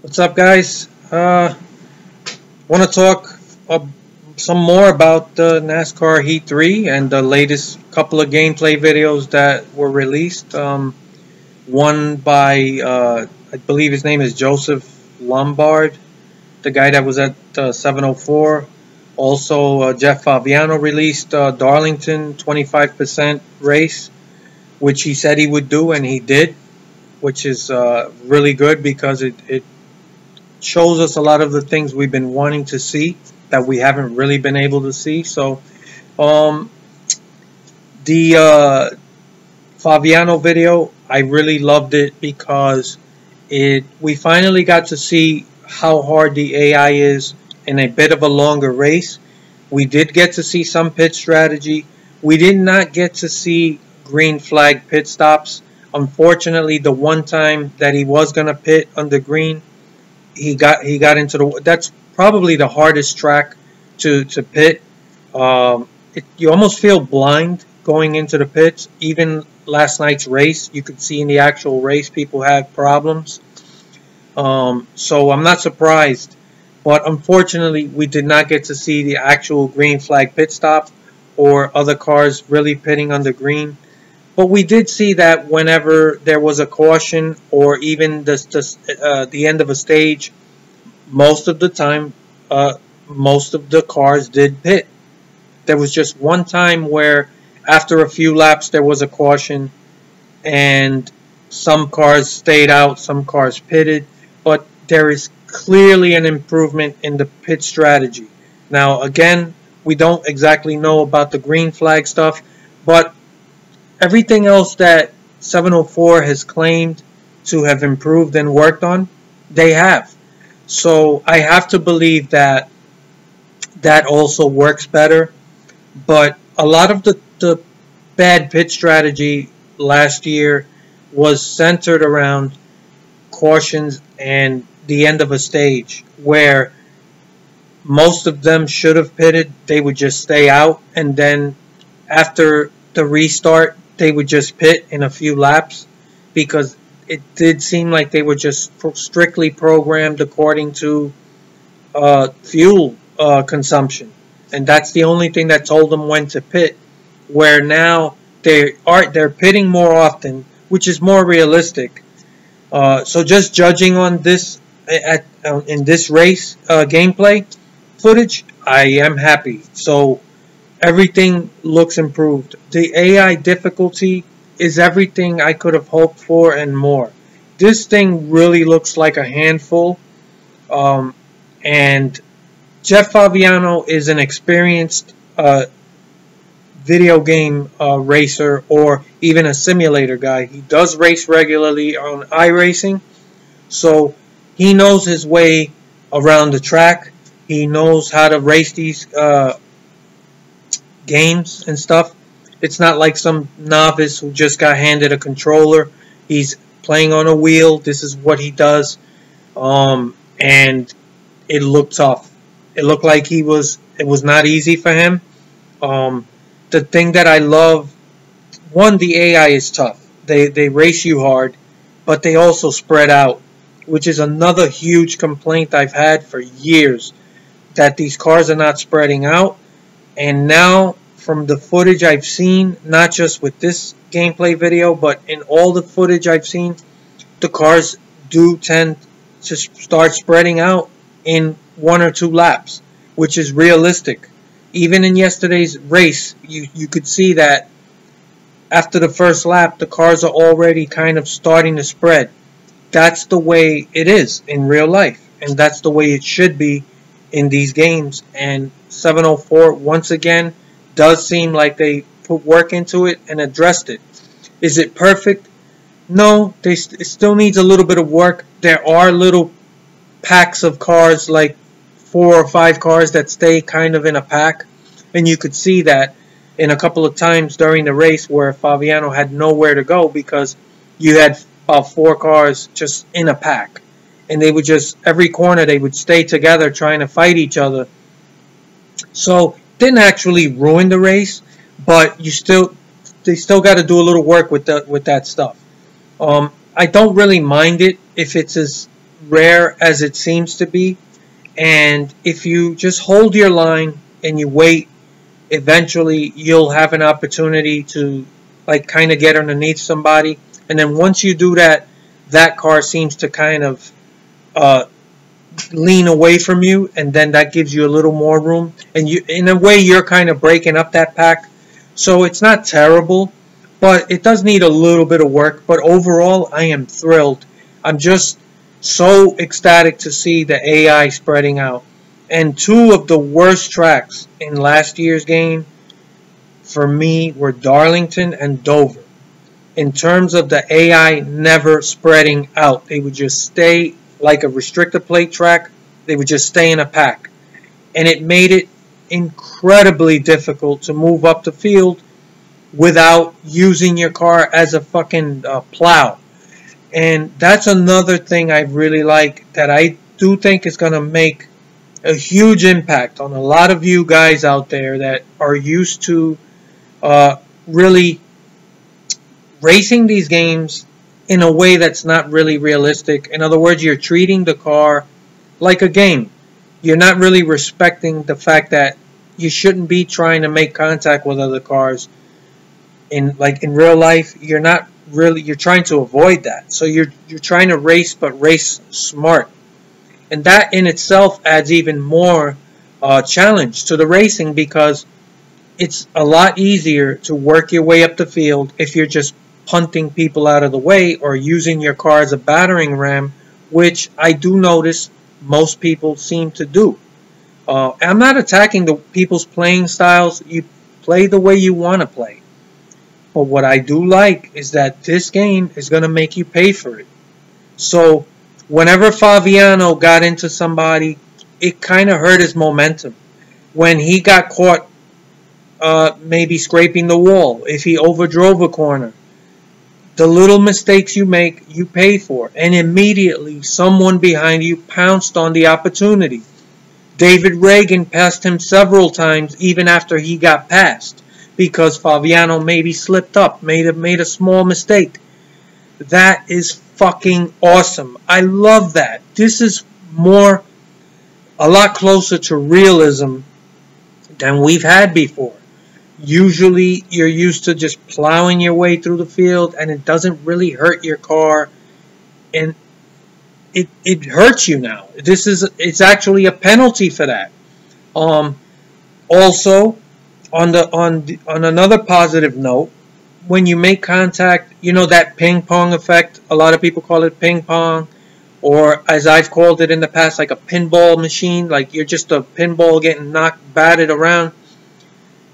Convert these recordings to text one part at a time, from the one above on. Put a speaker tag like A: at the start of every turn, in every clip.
A: What's up, guys? Want to talk some more about the NASCAR Heat 3 and the latest couple of gameplay videos that were released. One by, I believe his name is Joseph Lombard, the guy that was at 704. Also, Jeff Favignano released Darlington 25% race, which he said he would do, and he did, which is really good because it shows us a lot of the things we've been wanting to see that we haven't really been able to see. So the Favignano video, I really loved it because we finally got to see how hard the AI is in a bit of a longer race. We did get to see some pit strategy. We did not get to see green flag pit stops. Unfortunately, the one time that he was going to pit under green, he got into the. That's probably the hardest track to pit. You almost feel blind going into the pits. Even last night's race, you could see in the actual race people had problems. So I'm not surprised. But unfortunately, we did not get to see the actual green flag pit stop or other cars really pitting under green. But we did see that whenever there was a caution or even the end of a stage, most of the time, most of the cars did pit. There was just one time where after a few laps there was a caution and some cars stayed out, some cars pitted. But there is clearly an improvement in the pit strategy. Now, again, we don't exactly know about the green flag stuff, but everything else that 704 has claimed to have improved and worked on, they have. So I have to believe that that also works better. But a lot of the bad pit strategy last year was centered around cautions and the end of a stage, where most of them should have pitted. They would just stay out, and then after the restart they would just pit in a few laps, because it did seem like they were just strictly programmed according to fuel consumption, and that's the only thing that told them when to pit. Where now they're pitting more often, which is more realistic. So just judging on this in this race gameplay footage, I am happy. So everything looks improved. The AI difficulty is everything I could have hoped for and more. This thing really looks like a handful. And Jeff Favignano is an experienced video game racer, or even a simulator guy. He does race regularly on iRacing, so he knows his way around the track. He knows how to race these games and stuff. It's not like some novice who just got handed a controller. He's playing on a wheel. This is what he does. And it looked tough. It looked like it was not easy for him. The thing that I love, one, the AI is tough. They race you hard, but they also spread out, which is another huge complaint I've had for years, that these cars are not spreading out. And now, from the footage I've seen, not just with this gameplay video, but in all the footage I've seen, the cars do tend to start spreading out in 1 or 2 laps, which is realistic. Even in yesterday's race, you could see that after the first lap, the cars are already kind of starting to spread. That's the way it is in real life, and that's the way it should be in these games. And 704, once again, does seem like they put work into it and addressed it. Is it perfect? No, it still needs a little bit of work. There are little packs of cars, like 4 or 5 cars that stay kind of in a pack, and you could see that in a couple of times during the race where Favignano had nowhere to go, because you had about 4 cars just in a pack, and they would just, every corner they would stay together trying to fight each other. So didn't actually ruin the race, but they still got to do a little work with that stuff. I don't really mind it if it's as rare as it seems to be. And if you just hold your line and you wait, eventually you'll have an opportunity to like kind of get underneath somebody. And then once you do that, that car seems to kind of lean away from you, and then that gives you a little more room. And you, in a way, you're kind of breaking up that pack. So it's not terrible, but it does need a little bit of work. But overall, I am thrilled. I'm just so ecstatic to see the AI spreading out. And two of the worst tracks in last year's game for me were Darlington and Dover. In terms of the AI never spreading out, they would just stay like a restrictor plate track. They would just stay in a pack. And it made it incredibly difficult to move up the field without using your car as a fucking plow. And that's another thing I really like, that I do think is going to make a huge impact on a lot of you guys out there that are used to really racing these games in a way that's not really realistic. In other words, you're treating the car like a game. You're not really respecting the fact that you shouldn't be trying to make contact with other cars. In real life, you're not really, you're trying to avoid that. So you're trying to race, but race smart. And that in itself adds even more challenge to the racing, because it's a lot easier to work your way up the field if you're just punting people out of the way or using your car as a battering ram, which I do notice most people seem to do. I'm not attacking the people's playing styles. You play the way you want to play. But what I do like is that this game is going to make you pay for it. So whenever Favignano got into somebody, it kind of hurt his momentum. When he got caught maybe scraping the wall, if he overdrove a corner, the little mistakes you make, you pay for. And immediately, someone behind you pounced on the opportunity. David Reagan passed him several times, even after he got passed, because Favignano maybe slipped up, made a small mistake. That is fucking awesome. I love that. This is a lot closer to realism than we've had before. Usually you're used to just plowing your way through the field and it doesn't really hurt your car, and it hurts you now. It's actually a penalty for that. Also, on another positive note, when you make contact, you know that ping pong effect. A lot of people call it ping pong, or as I've called it in the past, like a pinball machine. Like you're just a pinball getting batted around.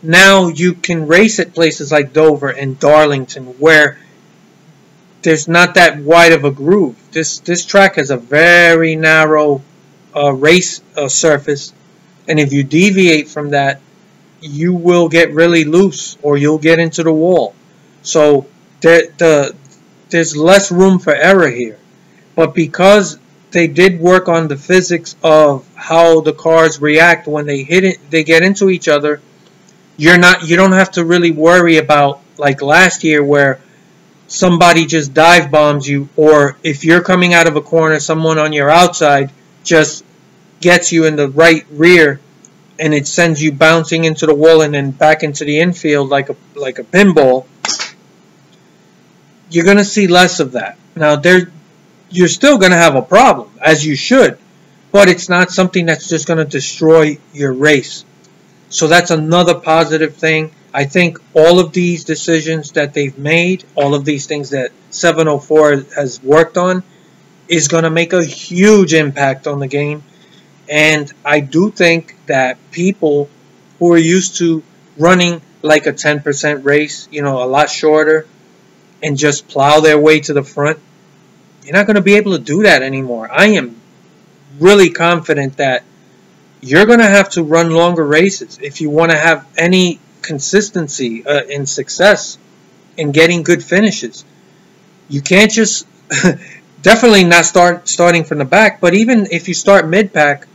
A: Now you can race at places like Dover and Darlington where there's not that wide of a groove. This track has a very narrow race surface, and if you deviate from that, you will get really loose or you'll get into the wall. So there's less room for error here. But because they did work on the physics of how the cars react when they get into each other, you don't have to really worry about, like last year, where somebody just dive bombs you, or if you're coming out of a corner, someone on your outside just gets you in the right rear and it sends you bouncing into the wall and then back into the infield like a pinball. You're going to see less of that. Now, you're still going to have a problem, as you should, but it's not something that's just going to destroy your race. So that's another positive thing. I think all of these decisions that they've made, all of these things that 704 has worked on, is going to make a huge impact on the game. And I do think that people who are used to running like a 10% race, a lot shorter, and just plow their way to the front, you're not going to be able to do that anymore. I am really confident that you're going to have to run longer races if you want to have any consistency in success in getting good finishes. You can't just definitely not starting from the back, but even if you start mid-pack,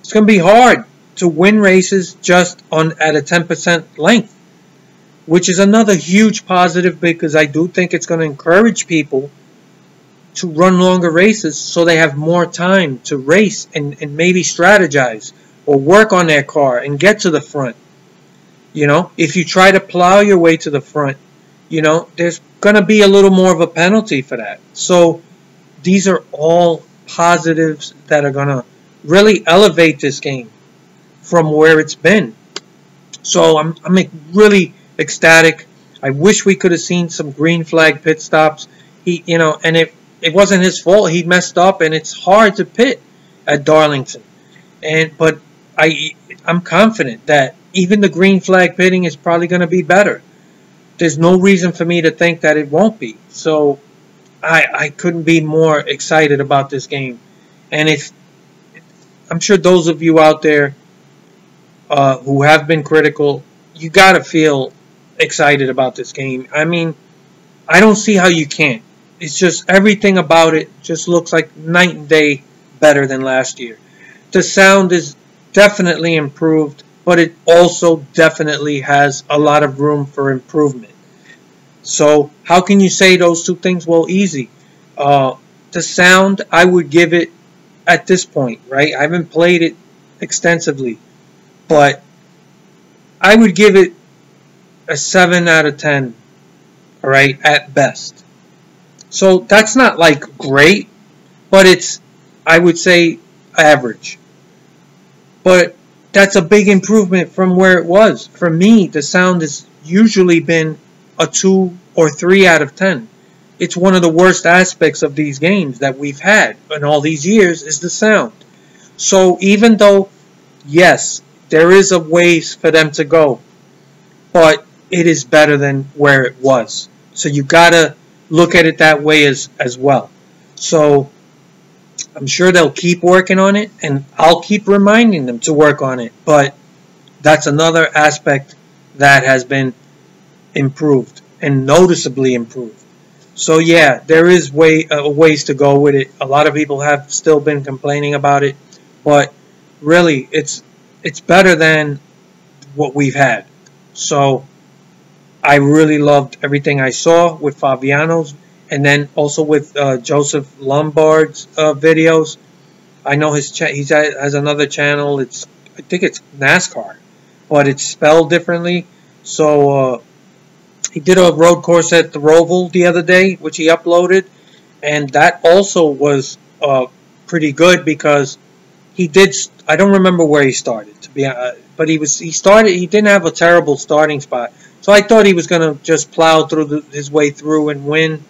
A: it's going to be hard to win races just at a 10% length, which is another huge positive, because I do think it's going to encourage people to run longer races so they have more time to race and maybe strategize or work on their car and get to the front. You know, if you try to plow your way to the front, you know, there's going to be a little more of a penalty for that. So these are all positives that are going to really elevate this game from where it's been. So I'm really ecstatic. I wish we could have seen some green flag pit stops. You know, and it wasn't his fault. He messed up, and it's hard to pit at Darlington. But I'm confident that even the green flag pitting is probably going to be better. There's no reason for me to think that it won't be. So I couldn't be more excited about this game. And I'm sure those of you out there who have been critical, you got to feel excited about this game. I mean, I don't see how you can't. It's just everything about it just looks like night and day better than last year. The sound is definitely improved, but it also definitely has a lot of room for improvement. So how can you say those two things? Well, easy. The sound, I would give it at this point, right? I haven't played it extensively, but I would give it a 7 out of 10, all right, at best. So that's not like great, but it's, I would say, average. But that's a big improvement from where it was. For me, the sound has usually been a 2 or 3 out of 10. It's one of the worst aspects of these games that we've had in all these years is the sound. So even though, yes, there is a ways for them to go, but it is better than where it was. So you gotta look at it that way as well. So I'm sure they'll keep working on it, and I'll keep reminding them to work on it. But that's another aspect that has been improved and noticeably improved. So yeah, there is ways to go with it. A lot of people have still been complaining about it, but really it's better than what we've had. So I really loved everything I saw with Favignano's, and then also with Joseph Lombard's videos. I know he has another channel. I think it's NASCAR, but it's spelled differently. So he did a road course at the Roval the other day, which he uploaded, and that also was pretty good because he did. I don't remember where he started, to be honest, but he started. He didn't have a terrible starting spot, so I thought he was going to just plow through his way through and win.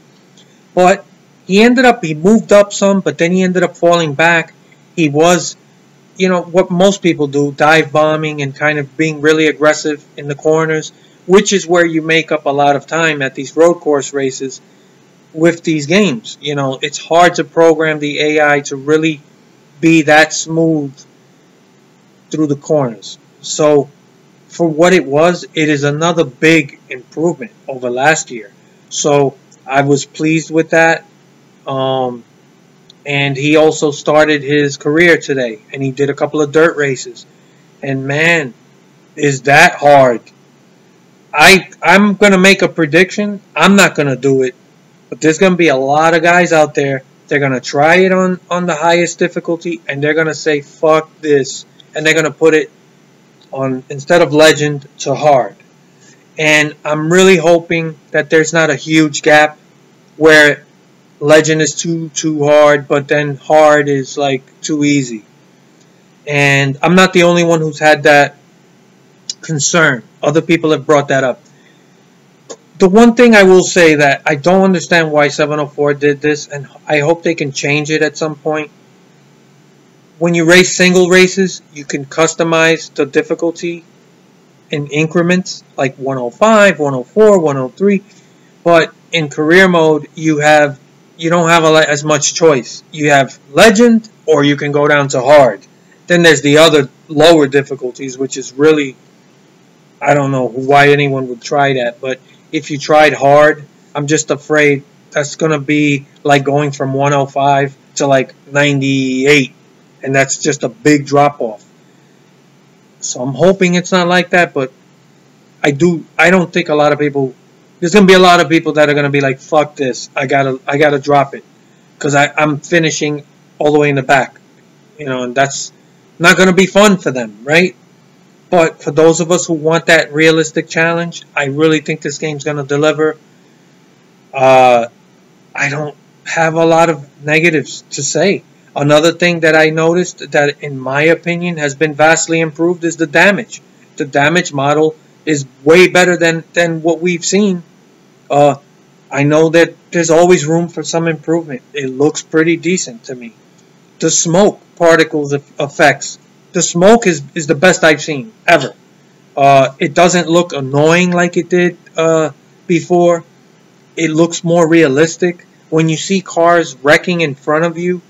A: But he moved up some, but then he ended up falling back. He was, you know, what most people do, dive bombing and kind of being really aggressive in the corners, which is where you make up a lot of time at these road course races with these games. You know, it's hard to program the AI to really be that smooth through the corners. So for what it was, it is another big improvement over last year. So I was pleased with that. And he also started his career today, and he did a couple of dirt races. And man, is that hard. I'm going to make a prediction. I'm not going to do it, but there's going to be a lot of guys out there. They're going to try it on the highest difficulty, and they're going to say, fuck this. And they're going to put it on, instead of legend, to hard. And I'm really hoping that there's not a huge gap where legend is too hard, but then hard is like too easy. And I'm not the only one who's had that concern. Other people have brought that up. The one thing I will say that I don't understand why 704 did this, and I hope they can change it at some point. When you race single races, you can customize the difficulty in increments, like 105, 104, 103. But in career mode, you don't have as much choice. You have legend, or you can go down to hard. Then there's the other lower difficulties, which is really, I don't know why anyone would try that. But if you tried hard, I'm just afraid that's going to be like going from 105 to like 98. And that's just a big drop off. So I'm hoping it's not like that. But I don't think a lot of people, there's going to be a lot of people that are going to be like, fuck this. I gotta drop it. because I'm finishing all the way in the back, and that's not going to be fun for them, right? But for those of us who want that realistic challenge, I really think this game's going to deliver. I don't have a lot of negatives to say. Another thing that I noticed that, in my opinion, has been vastly improved is the damage. The damage model is way better than what we've seen. I know that there's always room for some improvement. It looks pretty decent to me. The smoke particles effects. The smoke is the best I've seen ever. It doesn't look annoying like it did before. It looks more realistic. When you see cars wrecking in front of you,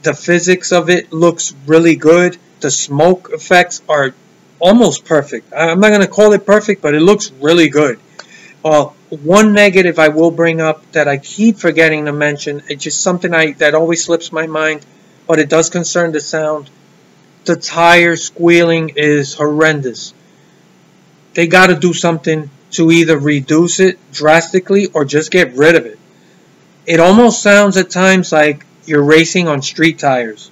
A: the physics of it looks really good. The smoke effects are almost perfect. I'm not going to call it perfect, but it looks really good. One negative I will bring up that I keep forgetting to mention, it's just something that always slips my mind, but it does concern the sound. The tire squealing is horrendous. They got to do something to either reduce it drastically or just get rid of it. It almost sounds at times like you're racing on street tires.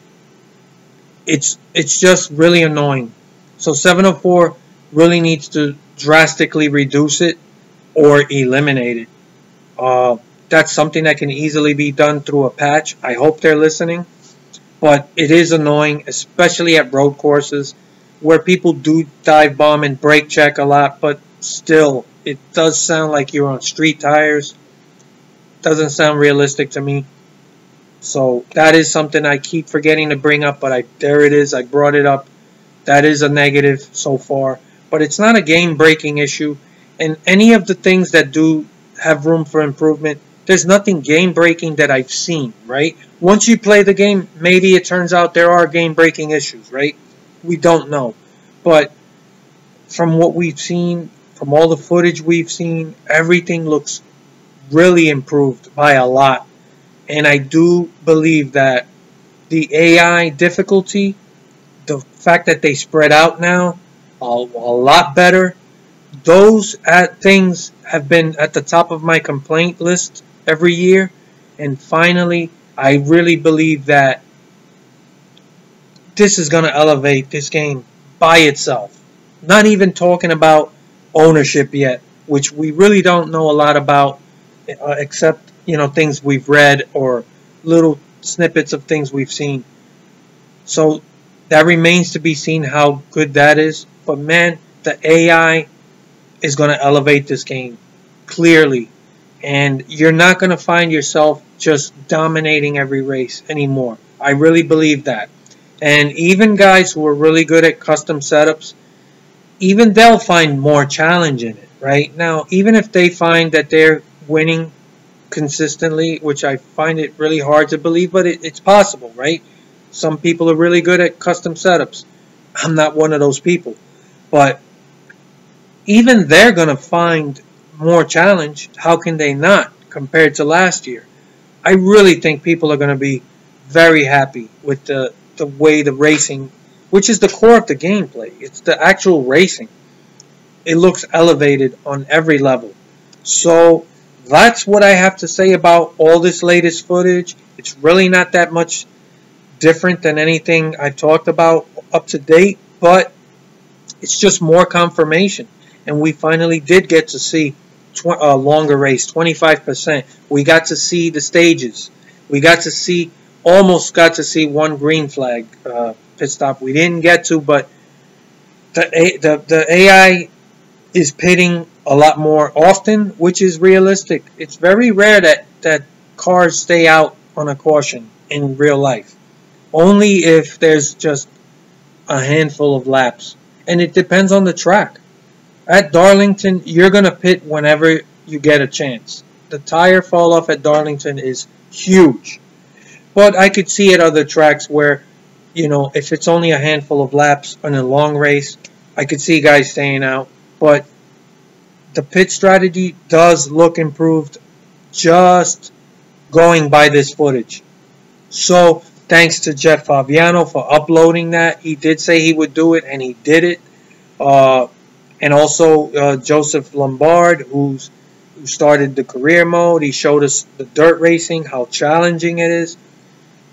A: It's just really annoying. So 704 really needs to drastically reduce it or eliminate it. That's something that can easily be done through a patch. I hope they're listening. But it is annoying, especially at road courses where people do dive bomb and brake check a lot, but still, it does sound like you're on street tires. Doesn't sound realistic to me. So that is something I keep forgetting to bring up, but there it is. I brought it up. That is a negative so far. But it's not a game-breaking issue. And any of the things that do have room for improvement, there's nothing game-breaking that I've seen, right? Once you play the game, maybe it turns out there are game-breaking issues, right? We don't know. But from what we've seen, from all the footage we've seen, everything looks really improved by a lot. And I do believe that the AI difficulty, the fact that they spread out now, a lot better. Those things have been at the top of my complaint list every year. And finally, I really believe that this is going to elevate this game by itself. Not even talking about ownership yet, which we really don't know a lot about, except, things we've read or little snippets of things we've seen. So that remains to be seen how good that is. But man, the AI is going to elevate this game clearly. And you're not going to find yourself just dominating every race anymore. I really believe that. And even guys who are really good at custom setups, even they'll find more challenge in it, right? Now, even if they find that they're winning consistently, which I find it really hard to believe, but it's possible, right? Some people are really good at custom setups. I'm not one of those people. But even they're going to find more challenge. How can they not compared to last year? I really think people are going to be very happy with the way the racing, which is the core of the gameplay. It's the actual racing. It looks elevated on every level. So that's what I have to say about all this latest footage. It's really not that much different than anything I've talked about up to date, but it's just more confirmation. And we finally did get to see a longer race, 25%. We got to see the stages. We got to see, almost got to see one green flag pit stop. We didn't get to, but the AI is pitting a lot more often, which is realistic. It's very rare that cars stay out on a caution in real life. Only if there's just a handful of laps. And it depends on the track. At Darlington, you're going to pit whenever you get a chance. The tire fall off at Darlington is huge. But I could see at other tracks where, if it's only a handful of laps in a long race, I could see guys staying out. But the pit strategy does look improved just going by this footage. So thanks to Jeff Favignano for uploading that. He did say he would do it, and he did it. And also Joseph Lombard, who's We started the career mode. He showed us the dirt racing, how challenging it is.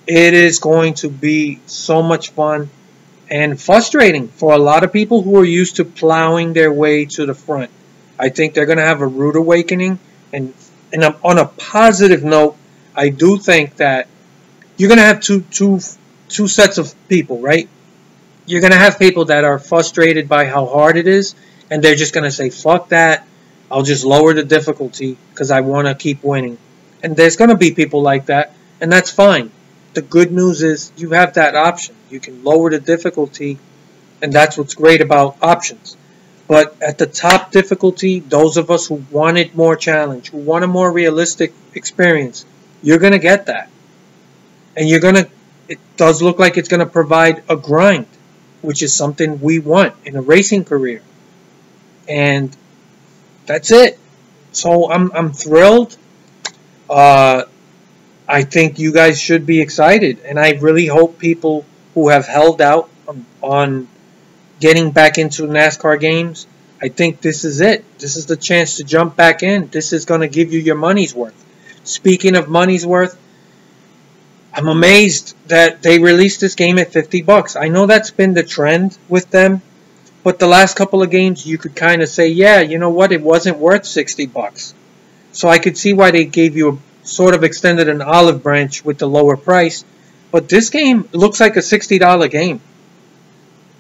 A: It is going to be so much fun and frustrating for a lot of people who are used to plowing their way to the front. I think they're going to have a rude awakening. And on a positive note, I do think that you're going to have two sets of people, right? You're going to have people that are frustrated by how hard it is, and they're just going to say, fuck that. I'll just lower the difficulty because I want to keep winning. And there's going to be people like that, and that's fine. The good news is you have that option. You can lower the difficulty, and that's what's great about options. But at the top difficulty, those of us who wanted more challenge, who want a more realistic experience, you're going to get that. And it does look like it's going to provide a grind, which is something we want in a racing career. And that's it. So I'm thrilled. I think you guys should be excited. And I really hope people who have held out on getting back into NASCAR games, I think this is it. This is the chance to jump back in. This is going to give you your money's worth. Speaking of money's worth, I'm amazed that they released this game at $50. I know that's been the trend with them, but the last couple of games you could kind of say, yeah, you know what, it wasn't worth $60. So I could see why they gave you sort of extended an olive branch with the lower price. But this game looks like a $60 game.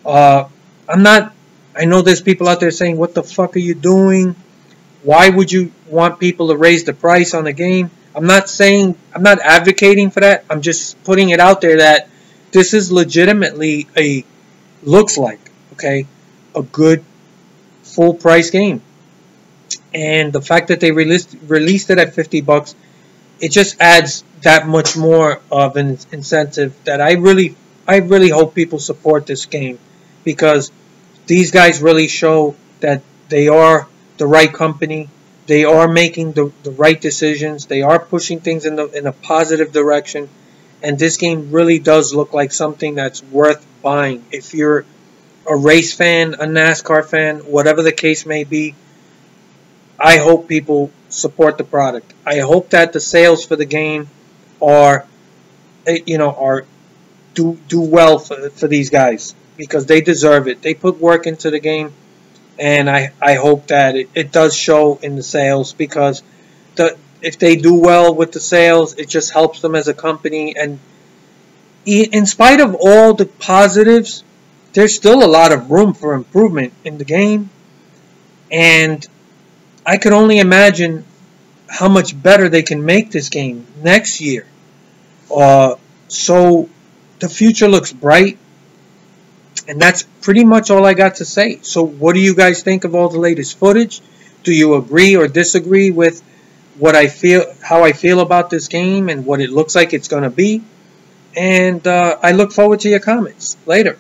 A: I know there's people out there saying, what the fuck are you doing? Why would you want people to raise the price on a game? I'm not advocating for that. I'm just putting it out there that this is legitimately looks like, okay, a good full price game. And the fact that they released it at $50, it just adds that much more of an incentive that I really hope people support this game, because these guys really show that they are the right company. They are making the right decisions. They are pushing things in a positive direction. And this game really does look like something that's worth buying. If you're a race fan, a NASCAR fan, whatever the case may be, I hope people support the product. I hope that the sales for the game are do well for these guys, because they deserve it. They put work into the game, and I hope that it does show in the sales, because if they do well with the sales, it just helps them as a company. And in spite of all the positives, there's still a lot of room for improvement in the game, and I could only imagine how much better they can make this game next year. So the future looks bright, and that's pretty much all I got to say. So what do you guys think of all the latest footage? Do you agree or disagree with how I feel about this game and what it looks like it's going to be? And I look forward to your comments later.